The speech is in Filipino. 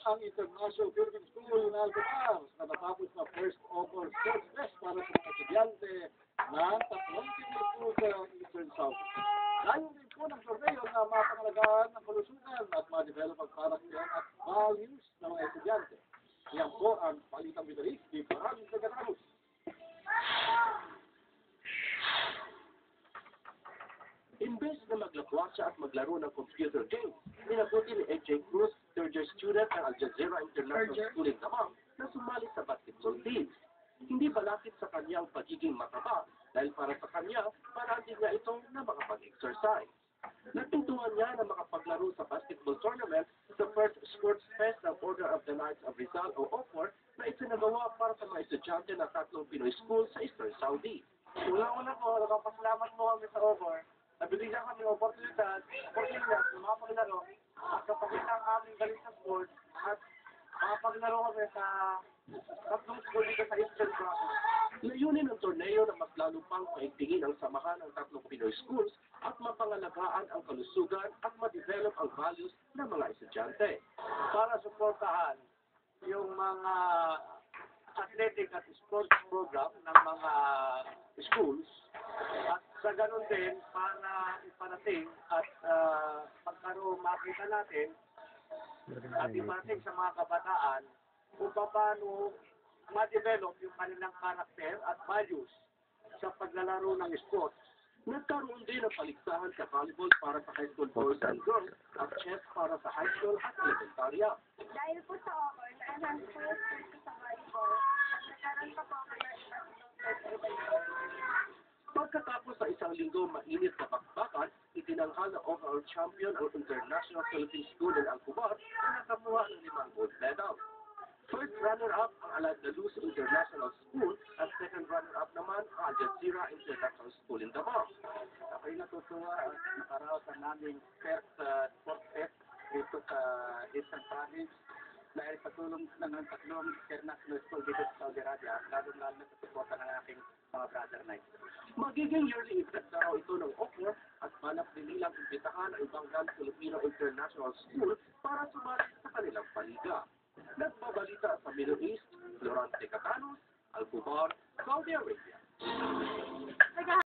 ang International Philippine School na Alcomar na natapos na first over sports fest para sa mga estudyante ng tatlong Philippine School sa Eastern South. Layo din po ng torneo na mapangalagaan ng kalusugan at ma-develop ang karakter at values ng mga estudyante. Yan po ang palitang medalist ni Maraming Tagatanos. Imbes na maglakwas at maglaro ng computer games, minabuti ni AJ Cruz, third-year student ng Al Jazeera International School in Damang, na sumali sa basketball team. Hindi balakid sa kanyang pagiging mataba dahil para sa kanya, parang din niya ito na makapag-exercise. Natuntuhan niya na makapaglaro sa basketball tournament sa first sports fest ng Order of the Knights of Rizal o OFOR na isinagawa para sa mga estudyante ng tatlong Pinoy school sa Eastern Saudi. Una-una po, nagpapasalamat mo kami sa OFOR. Nabibigyan kami ng oportunidad na makapaglaro at kapakita ang aming galing sa sport at makapaglaro kami sa tatlong school dito sa Eastern Province. Layunin ng torneo na mas lalo pang paigtingin ang samahan ng tatlong Pinoy schools at mapangalagaan ang kalusugan at ma-develop ang values ng mga estudyante. Para suportahan yung mga athletic at sports program ng mga schools at sa ganun din para iparating at pagkaroon makita natin at iparating sa mga kabataan kung paano ma-develop yung kanilang karakter at values sa paglalaro ng sports. Nagkaroon din ng paligsahan sa volleyball para sa high school boys and girls at chess para sa high school at elementarya. Dahil po sa offer, na-enhance po yung skills ko sa volleyball at nagkaroon pa po ako ng iba't ibang Pagkatapos sa isang linggo mainit na bakbakan, itinanghal na overall champion ang International Philippine School in Alcomar na nakakuha ng 5 gold medal. First runner-up ang Al-Andalus International School at second runner-up naman ang Al Jazeera International School in Damang. Ako'y natutuwa at nakaraos ang naming first sport fest dito sa Eastern Province dahil sa tulong ng tatlong international school dito sa Saudi Arabia, lalo-lalo na sa suporta ng aking mga brother knights. Magiging yearly event na raw ito ng OFOR at balak din nilang imbitahan ang ibang Filipino International School para sumali sa kanilang paliga. Nagbabalita sa Middle East, Florante Catanos, Alcomar, Saudi Arabia.